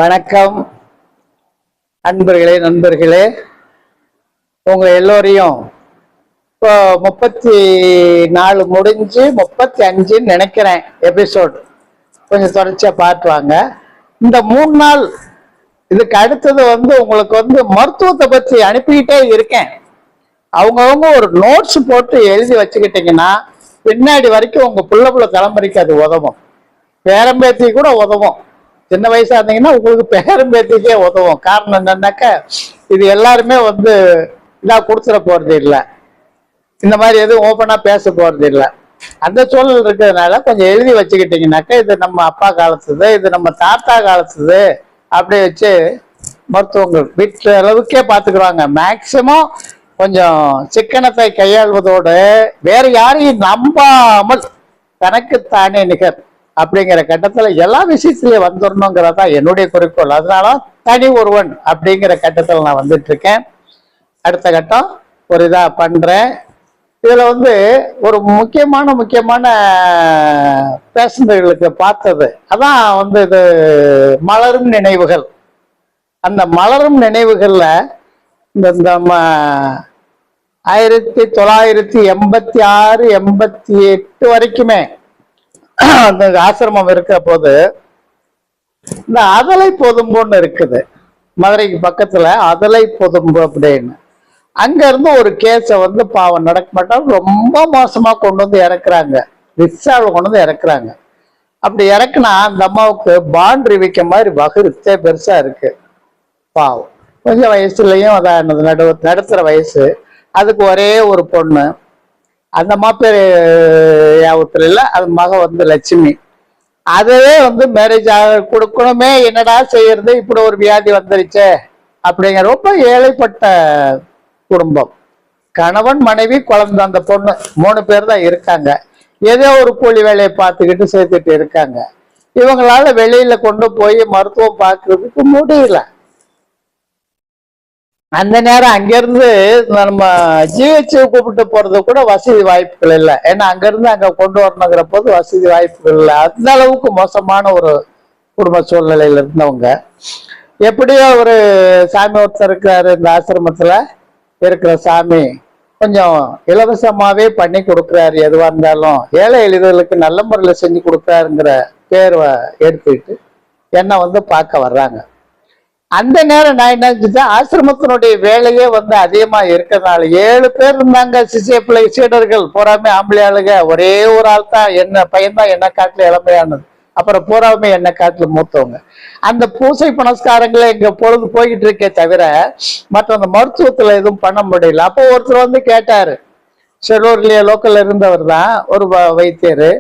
வணக்கம் அன்பர்களே, நண்பர்களே. உங்க எல்லோரையும் இப்போ 34 முடிஞ்சு 35 நினைக்கிறேன் எபிசோட். கொஞ்சம் தொடர்ச்சியா பார்த்துவாங்க. இந்த 3 நாள் இதுக்கு அடுத்தது உங்களுக்கு மருத்துவத்தை பற்றி அனுப்பிக்கிட்டே இருக்கேன். அவங்கவுங்க ஒரு நோட்ஸ் போட்டு எழுதி வச்சுக்கிட்டீங்கன்னா பின்னாடி வரைக்கும் உங்க புள்ள தலைமுறைக்கு அது உதவும். பேரம்பேத்தி கூட உதவும். சின்ன வயசா இருந்தீங்கன்னா உங்களுக்கு பேரம்பேத்திக்கே உதவும். காரணம் என்னன்னாக்க இது எல்லாருமே இதா கொடுத்துட போறது இல்லை, இந்த மாதிரி எதுவும் ஓப்பனா பேச போறது இல்லை. அந்த சூழல் இருக்கிறதுனால கொஞ்சம் எழுதி வச்சுக்கிட்டீங்கன்னாக்க இது நம்ம அப்பா காலத்துது, இது நம்ம தாத்தா காலத்துது, அப்படி வச்சு மருத்துவங்கள் வீட்டு அளவுக்கே பார்த்துக்குறாங்க. மேக்சிமம் கொஞ்சம் சிக்கனத்தை கையாள்வதோடு வேற யாரையும் நம்பாமல் தனக்குத்தானே நிகர் அப்படிங்கிற கட்டத்துல எல்லா விஷயத்திலயும் வந்துடணுங்கிறதா என்னுடைய குறிக்கோள். அதனால தனி ஒருவன் அப்படிங்கிற கட்டத்துல நான் வந்துட்டு இருக்கேன். அடுத்த கட்டம் ஒரு இதா பண்றேன். இதுல ஒரு முக்கியமான பேசஞ்சர்களுக்கு பார்த்தது அதான் இது மலரும் நினைவுகள். அந்த மலரும் நினைவுகள்ல இந்த 1986 88 வரைக்குமே அந்த ஆசிரமம் இருக்கிற போது இந்த அதலை பொதும்புன்னு இருக்குது, மதுரைக்கு பக்கத்துல அதலை பொதும்பு அப்படின்னு. அங்க இருந்து ஒரு கேஸை பாவம் நடக்க மாட்டாங்க, ரொம்ப மோசமா கொண்டு இறக்குறாங்க. ரிக்ஷாவில் கொண்டு இறக்குறாங்க. அப்படி இறக்குனா அந்த அம்மாவுக்கு பாண்ட்ரி விற்க மாதிரி வகுத்தே பெருசா இருக்கு. பாவம் கொஞ்சம் வயசுலயும் அதான் நடுத்தர வயசு. அதுக்கு ஒரே ஒரு பொண்ணு. அந்த அம்மா பேர் யாபத்துல இல்லை, அது மக லட்சுமி. அதுவே மேரேஜ் கொடுக்கணுமே, என்னடா செய்யறது, இப்படி ஒரு வியாதி வந்துருச்சே அப்படிங்கிற ரொம்ப ஏழைப்பட்ட குடும்பம். கணவன், மனைவி, குழந்தை. அந்த பொண்ணு 3 பேர் தான் இருக்காங்க. ஏதோ ஒரு கூலி வேலையை பார்த்துக்கிட்டு சேர்த்துட்டு இருக்காங்க. இவங்களால வெளியில கொண்டு போய் மருத்துவம் பார்க்கறதுக்கு முடியல. அந்த நேரம் அங்கிருந்து நம்ம ஜிஹெச் கூப்பிட்டு போறது கூட வசதி வாய்ப்புகள் இல்லை. ஏன்னா அங்கிருந்து அங்க கொண்டு வரணுங்கிற போது வசதி வாய்ப்புகள் இல்லை. அந்த அளவுக்கு மோசமான ஒரு குடும்ப சூழ்நிலையில இருந்தவங்க. எப்படியோ ஒரு சாமி ஒருத்தர் இருக்காரு இந்த ஆசிரமத்துல இருக்கிற சாமி, கொஞ்சம் இலவசமாவே பண்ணி கொடுக்குறாரு. எதுவா இருந்தாலும் ஏழை எளிதர்களுக்கு நல்ல முறையில் செஞ்சு கொடுக்குறாருங்கிற பேரை எடுத்துக்கிட்டு என்ன பார்க்க வர்றாங்க. அந்த நேரம் நான் என்ன செஞ்சேன், ஆசிரமத்தினுடைய வேலையே அதிகமா இருக்கிறதுனால 7 பேர் இருந்தாங்க சிசிய சீடர்கள், பூராமே ஆம்பளை ஆளுங்க. ஒரே ஒரு ஆள் தான் என்ன பையன்தான் என்ன காட்டுல இளமையானது. அப்புறம் பூராமே என்ன காட்டுல மூத்தவங்க. அந்த பூசை புனஸ்காரங்களை எங்க பொழுது போய்கிட்டு இருக்கே தவிர மற்ற அந்த மருத்துவத்துல எதுவும் பண்ண முடியல. அப்போ ஒருத்தர் கேட்டாரு, செல்லூர்லயே லோக்கல்ல இருந்தவர் தான், ஒரு வைத்தியர்.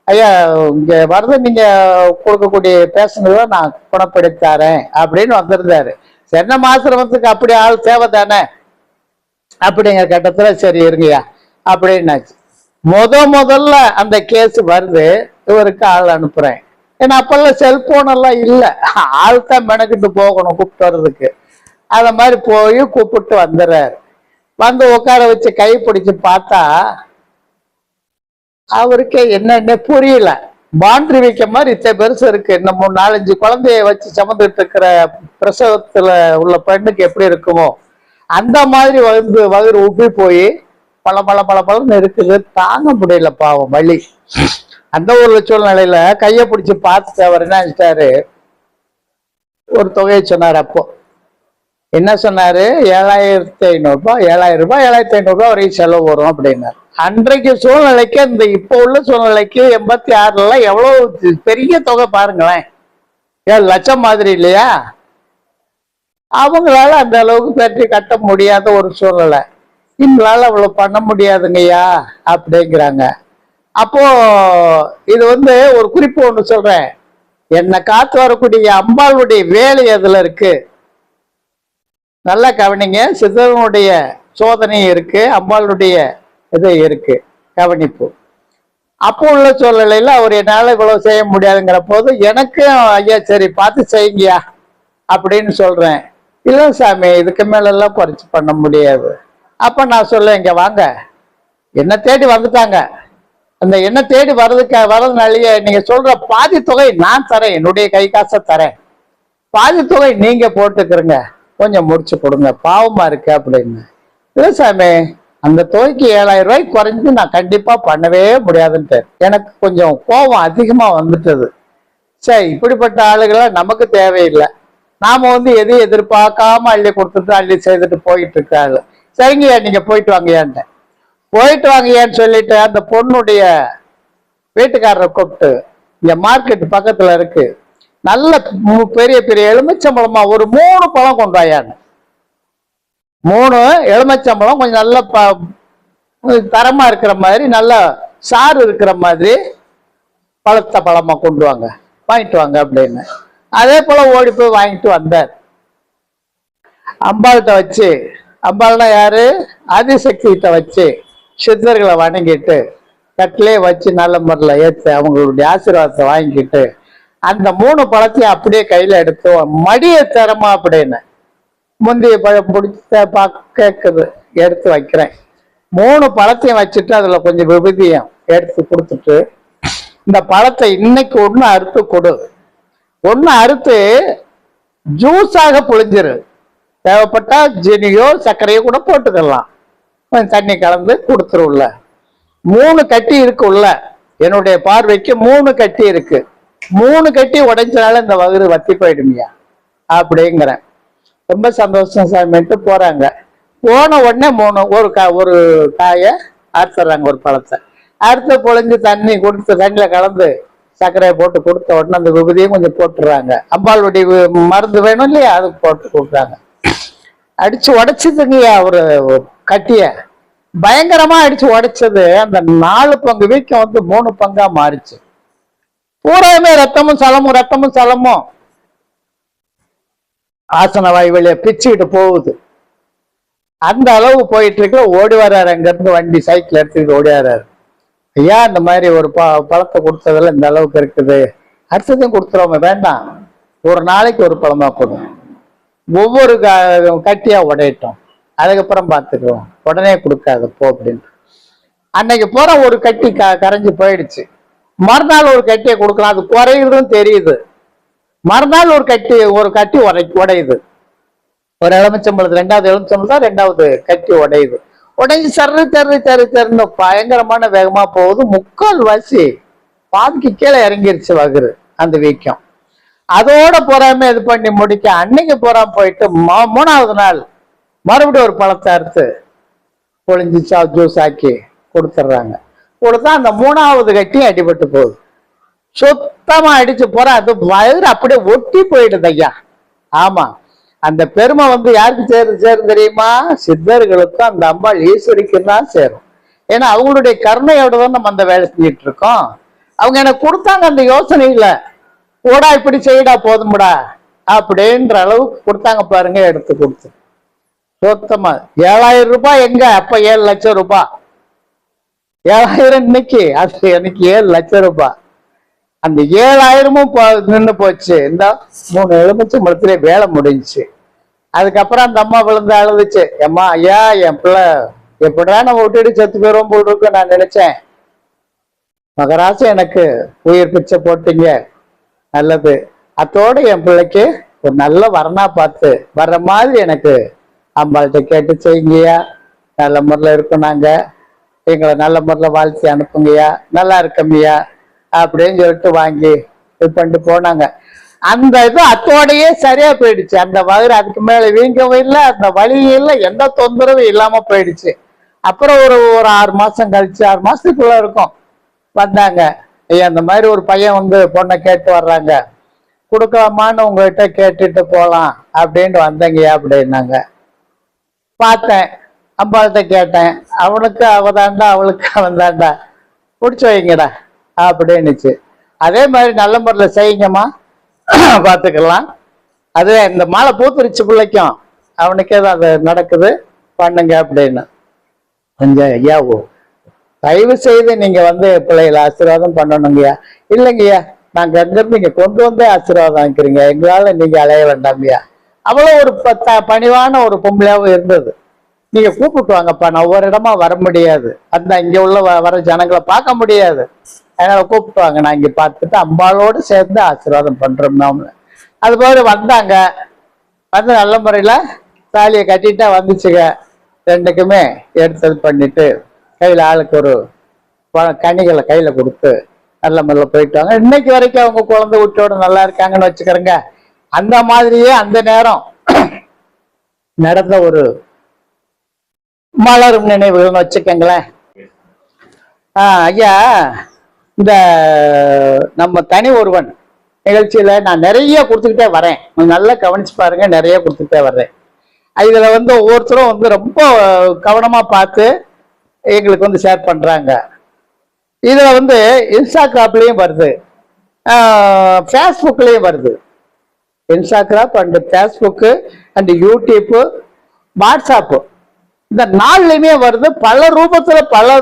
ஐயா, இங்க வரது நீங்க கொடுக்கக்கூடிய பேஷண்ட்களை நான் குணப்படுத்தாரேன் அப்படின்னு வந்திருந்தாரு. சரி, நம்ம ஆசிரமத்துக்கு அப்படி ஆள் தேவை தானே அப்படிங்கிற கட்டத்துல சரி இருங்கய்யா அப்படின்னாச்சு. முதல்ல அந்த கேஸ் வருது, இவருக்கு ஆள் அனுப்புறேன். ஏன்னா அப்பெல்லாம் செல்போன் எல்லாம் இல்லை, ஆள் தான் மெனக்கிட்டு போகணும் கூப்பிட்டு வர்றதுக்கு. அத மாதிரி போய் கூப்பிட்டு வந்துடுறாரு. உட்கார வச்சு கை பிடிச்சு பார்த்தா அவருக்கே என்னன்னு புரியல. பாண்ட்ரி வைக்க மாதிரி பெருசு இருக்கு. இன்னும் 4-5 குழந்தைய வச்சு சமந்துட்டு இருக்கிற பிரசவத்துல உள்ள பெண்ணுக்கு எப்படி இருக்குமோ அந்த மாதிரி வயிறு உப்பி போய் பல இருக்குது. தாங்க முடியல பாவம் வலி. அந்த ஒரு சூழ்நிலையில கையை பிடிச்சு பார்த்துட்டு அவர் என்ன செஞ்சாரு, ஒரு தொகையை சொன்னார். அப்போ என்ன சொன்னாரு, 7500 ரூபாய், 7000 ரூபாய், 7500 ரூபாய் வரைக்கும் செலவு வரும் அப்படின்னாரு. அன்றைக்கு சூழ்நிலைக்கு இந்த இப்ப உள்ள சூழ்நிலைக்கு 86ல எவ்வளவு பெரிய தொகை பாருங்களேன். 7 லட்சம் மாதிரி இல்லையா? அவங்களால அந்த அளவுக்கு பெற்று கட்ட முடியாத ஒரு சூழ்நிலை. எங்களால அவ்வளவு பண்ண முடியாதுங்கய்யா அப்படிங்கிறாங்க. அப்போ இது ஒரு குறிப்பு ஒண்ணு சொல்றேன். என்னை காத்து வரக்கூடிய அம்பாளுடைய வேலை அதுல இருக்கு. நல்லா கவனிங்க. சித்தனுடைய சோதனை இருக்கு, அம்பாளுடைய இது இருக்கு, கவனிப்பு. அப்போ உள்ள சூழ்நிலையில அவர் என்னால இவ்வளவு செய்ய முடியாதுங்கிற போது எனக்கு ஐயா சரி பார்த்து செய்யுங்கயா அப்படின்னு சொல்றேன். இல்லை சாமி, இதுக்கு மேல எல்லாம் குறைச்சு பண்ண முடியாது. அப்ப நான் சொல்ல, இங்க வாங்க, என்ன தேடி வந்துட்டாங்க. அந்த என்ன தேடி வர்றதுனாலயே நீங்க சொல்ற பாதி தொகை நான் தரேன், என்னுடைய கை காசை தரேன். பாதி தொகை நீங்க போட்டுக்கிறங்க, கொஞ்சம் முடிச்சு கொடுங்க, பாவமா இருக்கு அப்படின்னு. இல்லை சாமி, அந்த தொகைக்கு 7000 ரூபாய்க்கு குறைஞ்சு நான் கண்டிப்பா பண்ணவே முடியாதுன்ட்டு எனக்கு கொஞ்சம் கோபம் அதிகமா வந்துட்டது. சரி, இப்படிப்பட்ட ஆளுகளை நமக்கு தேவையில்லை. நாம எதையும் எதிர்பார்க்காம அள்ளி கொடுத்துட்டு அள்ளி செய்துட்டு போயிட்டு இருக்காங்க. சரிங்கய்யா, நீங்க போயிட்டு வாங்கயான்ட்டு போயிட்டு வாங்கயான்னு சொல்லிட்டு அந்த பொண்ணுடைய வீட்டுக்காரரை கூப்பிட்டு, இங்க மார்க்கெட் பக்கத்துல இருக்கு, நல்ல பெரிய பெரிய எலுமிச்சம்பழமா ஒரு 3 பழம் கொண்டு வாயான்னு. 3 எலுமிச்சம்பழம் கொஞ்சம் நல்ல தரமா இருக்கிற மாதிரி, நல்ல சாறு இருக்கிற மாதிரி பழத்த பழமா கொண்டு வாங்க, வாங்கிட்டு வாங்க அப்படின்னு. அதே போல ஓடி போய் வாங்கிட்டு வந்தார். அம்பாள்கிட்ட வச்சு, அம்பாள்னா யாரு, ஆதிசக்தி கிட்ட வச்சு சித்தர்களை வணங்கிட்டு கட்டிலே வச்சு நல்ல முறையில் ஏற்று அவங்களுடைய ஆசீர்வாதத்தை வாங்கிக்கிட்டு அந்த 3 பழத்தையும் அப்படியே கையில எடுத்து மடிய தரமா அப்படின்னு முந்தைய பழம் பிடிச்ச கேட்குது, எடுத்து வைக்கிறேன். 3 பழத்தையும் வச்சுட்டு அதுல கொஞ்சம் விபூதியும் எடுத்து கொடுத்துட்டு, இந்த பழத்தை இன்னைக்கு ஒண்ணு அறுத்து கொடு, ஒண்ணு அறுத்து ஜூஸாக புழிஞ்சிரு, தேவைப்பட்டா ஜீனியோ சர்க்கரையோ கூட போட்டுக்கலாம், கொஞ்சம் தண்ணி கலந்து கொடுத்துருள்ள. 3 கட்டி இருக்கு உள்ள, என்னுடைய பார்வைக்கு 3 கட்டி இருக்கு, 3 கட்டி உடைஞ்சனால இந்த வகுறு வத்தி போயிடுமியா அப்படிங்கிறேன். ரொம்ப சந்தோஷம் சாமின்ட்டு போறாங்க. போன உடனே ஒரு காயை அறுத்துறாங்க, ஒரு பழத்தை அறுத்து பொழிஞ்சு தண்ணி கொடுத்து தண்ணியில கலந்து சர்க்கரையை போட்டு கொடுத்த உடனே அந்த விபூதியும் கொஞ்சம் போட்டுறாங்க. அம்பாளுடைய மருந்து வேணும் இல்லையா, அதுக்கு போட்டு கொடுக்குறாங்க. அடிச்சு உடைச்சதுங்கய்யா ஒரு கட்டிய, பயங்கரமா அடிச்சு உடைச்சது. அந்த 4 பங்கு வீக்கம் 3 பங்கா மாறிச்சு. பூராமே ரத்தமும் சலமும், ரத்தமும் சலமும் ஆசன வாய் வழிய பிச்சுக்கிட்டு போகுது. அந்த அளவு போயிட்டு இருக்கு. ஓடி வர்றாரு, அங்க இருந்து வண்டி சைக்கிள் எடுத்துக்கிட்டு ஓடி வர்றாரு. ஐயா, இந்த மாதிரி ஒரு பழத்தை கொடுத்ததுல இந்த அளவுக்கு இருக்குது, அடுத்ததையும் கொடுத்துருவோமே, வேண்டாம், ஒரு நாளைக்கு ஒரு பழமா கொடு, ஒவ்வொரு கட்டியா உடையட்டும், அதுக்கப்புறம் பார்த்துக்குவோம், உடனே கொடுக்காது போ அப்படின்ட்டு. அன்னைக்கு போற ஒரு கட்டி கரைஞ்சு போயிடுச்சு. மறுநாள் ஒரு கட்டியை கொடுக்கலாம், அது குறையுதுன்னு தெரியுது. மறுநாள் ஒரு கட்டி உடையுது. ஒரு எலுமிச்சம்பழத்து 2வது எலுமிச்சம்பழம் 2வது கட்டி உடையுது. உடைஞ்சு தருன்னு பயங்கரமான வேகமா போகுது. 3/4 பாதிக்கு கீழே இறங்கிருச்சு வகுறு, அந்த வீக்கம். அதோட போறாம இது பண்ணி முடிக்க அன்னைக்கு போறாம போயிட்டு 3வது நாள் மறுபடியும் ஒரு பழத்தை அறுத்து பொழிஞ்சு ஜூஸ் ஆக்கி கொடுத்துட்றாங்க. கொடுத்தா அந்த 3வது கட்டி அடிபட்டு போகுது. சுத்தமா அடிச்சு போற, அது வயிறு அப்படியே ஒட்டி போயிடுது ஐயா. ஆமா, அந்த பெருமை யாருக்கு சேரும் தெரியுமா? சித்தர்களுக்கும் அந்த அம்பாள் ஈஸ்வரிக்கும் தான் சேரும். ஏன்னா அவங்களுடைய கருணையோட தான் நம்ம அந்த வேலை செஞ்சிட்டு இருக்கோம். அவங்க எனக்கு கொடுத்தாங்க அந்த யோசனையில, கூடா இப்படி செய்யடா போதும்டா அப்படின்ற அளவுக்கு கொடுத்தாங்க பாருங்க. எடுத்து கொடுத்து சுத்தமா 7000 ரூபாய் எங்க, அப்ப 7 லட்சம் ரூபாய். 7000 இன்னைக்கு, அது எனக்கு 7 லட்சம் ரூபாய். அந்த 7000மும் நின்று போச்சு. இந்த 3 எலுமிச்சம்பழத்திலே வேலை முடிஞ்சுச்சு. அதுக்கப்புறம் அந்த அம்மா விழுந்து அழுதுச்சு, அம்மா ஐயா, என் பிள்ளை எப்படிடா நம்ம விட்டுட்டு செத்து போயிடும் போல் இருக்கு நான் நினைச்சேன். மகராசம் எனக்கு உயிர் பிச்சை போட்டீங்க, நல்லது. அத்தோடு என் பிள்ளைக்கு ஒரு நல்ல வரனா பார்த்து வர்ற மாதிரி எனக்கு அம்பாள்கிட்ட கேட்டு செய்யுங்கய்யா, நல்ல முறையில் இருக்கும், நாங்க எங்களை நல்ல முறையில் வாழ்த்தி அனுப்புங்கய்யா, நல்லா இருக்கம்மையா அப்படின்னு சொல்லிட்டு வாங்கி இது பண்ணிட்டு போனாங்க. அந்த இது அத்தோடையே சரியா போயிடுச்சு. அந்த வயிறு அதுக்கு மேல வீங்கவும் இல்லை, அந்த வலியும் இல்லை, எந்த தொந்தரவும் இல்லாம போயிடுச்சு. அப்புறம் ஒரு 6 மாசம் கழிச்சு, 6 மாசத்துக்குள்ள இருக்கும், வந்தாங்க. ஐயா, அந்த மாதிரி ஒரு பையன் பொண்ணை கேட்டு வர்றாங்க, கொடுக்கலாமான்னு உங்ககிட்ட கேட்டுட்டு போலாம் அப்படின்னு வந்தங்கய்யா அப்படின்னாங்க. பார்த்தேன், அம்பாள்கிட்ட கேட்டேன், அவனுக்கு அவதாண்டா, அவளுக்கு அவன் தாண்டா, பிடிச்சி வைங்கடா அப்படின்னுச்சு. அதே மாதிரி நல்ல முறையில் செய்யுங்கம்மா, பார்த்துக்கலாம். அது இந்த மாலை பூத்துருச்சு பிள்ளைக்கும், அவனுக்கே தான் அது நடக்குது, பண்ணுங்க அப்படின்னு. கொஞ்சம் ஐயாவோ தயவு செய்து நீங்க பிள்ளைகளை ஆசீர்வாதம் பண்ணணுங்கய்யா. இல்லைங்கய்யா, நாங்க அங்கிருந்து இங்க கொண்டு வந்தே ஆசீர்வாதம் வாங்கிக்கிறீங்க, எங்களால நீங்க அலைய வேண்டாம்யா. அவ்வளோ ஒரு பணிவான ஒரு பொம்பளையாவும் இருந்தது. நீங்க கூப்பிட்டு வாங்கப்பா, நான் ஒவ்வொரு இடமா வர முடியாது, அந்த இங்க உள்ள வர ஜனங்களை பார்க்க முடியாது, அதனால கூப்பிட்டு வாங்க, நான் இங்க பார்த்துட்டு அம்பாளோடு சேர்ந்து ஆசீர்வாதம் பண்றோம். அது போல வந்தாங்க, வந்து நல்ல முறையில தாலியை கட்டிட்டா வந்துச்சுங்க. ரெண்டுக்குமே எடுத்தது பண்ணிட்டு கையில ஆளுக்கு ஒரு கனிகளை கையில கொடுத்து நல்ல முறையில் போயிட்டாங்க. இன்னைக்கு வரைக்கும் அவங்க குழந்தை வீட்டோட நல்லா இருக்காங்கன்னு வச்சுக்கிறேங்க. அந்த மாதிரியே அந்த நேரம் நடந்த ஒரு மலரும் நினைவுகள்னு வச்சுக்கோங்களேன். ஐயா, இந்த நம்ம தனி ஒருவன் நிகழ்ச்சியில நான் நிறைய கொடுத்துக்கிட்டே வரேன். நல்லா கவனிச்சு பாருங்க, நிறைய கொடுத்துக்கிட்டே வர்றேன். இதுல வந்து ஒவ்வொருத்தரும் வந்து ரொம்ப கவனமா பார்த்து எங்களுக்கு வந்து ஷேர் பண்றாங்க. இதுல வந்து இன்ஸ்டாகிராம்லயும் வருது, ஃபேஸ்புக்லயும் வருது. Instagram and Facebook and YouTube, WhatsApp, இந்த நாள்லயுமே வருது. பல ரூபத்துல பல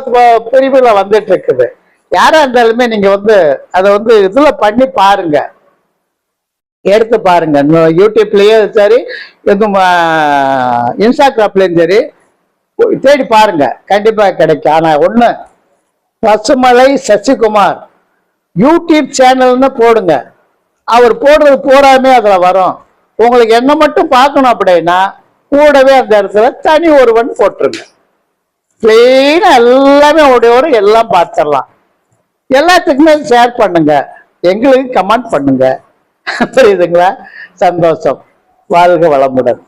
பிரிவுல வந்துட்டு இருக்குது. யாரா இருந்தாலுமே நீங்க வந்து அதை வந்து இதுல பண்ணி பாருங்க, எடுத்து பாருங்க. யூடியூப்லயும் சரி, இன்ஸ்டாகிராம்லயும் சரி தேடி பாருங்க, கண்டிப்பா கிடைக்கும். ஆனா ஒண்ணு, பசுமலை சசிகுமார் யூடியூப் சேனல்னு போடுங்க. அவர் போடுறது பூராமே அதுல வரும். உங்களுக்கு என்ன மட்டும் பார்க்கணும் அப்படின்னா கூடவே அந்த இடத்துல தனி ஒருவன் போட்டுருங்க. கிளீனா எல்லாமே உடையோடு எல்லாம் பார்த்துடலாம். எல்லாத்துக்குமே ஷேர் பண்ணுங்க, எங்களுக்கு கமெண்ட் பண்ணுங்க. புரியுதுங்களா? சந்தோஷம். வாழ்க வளமுடன்.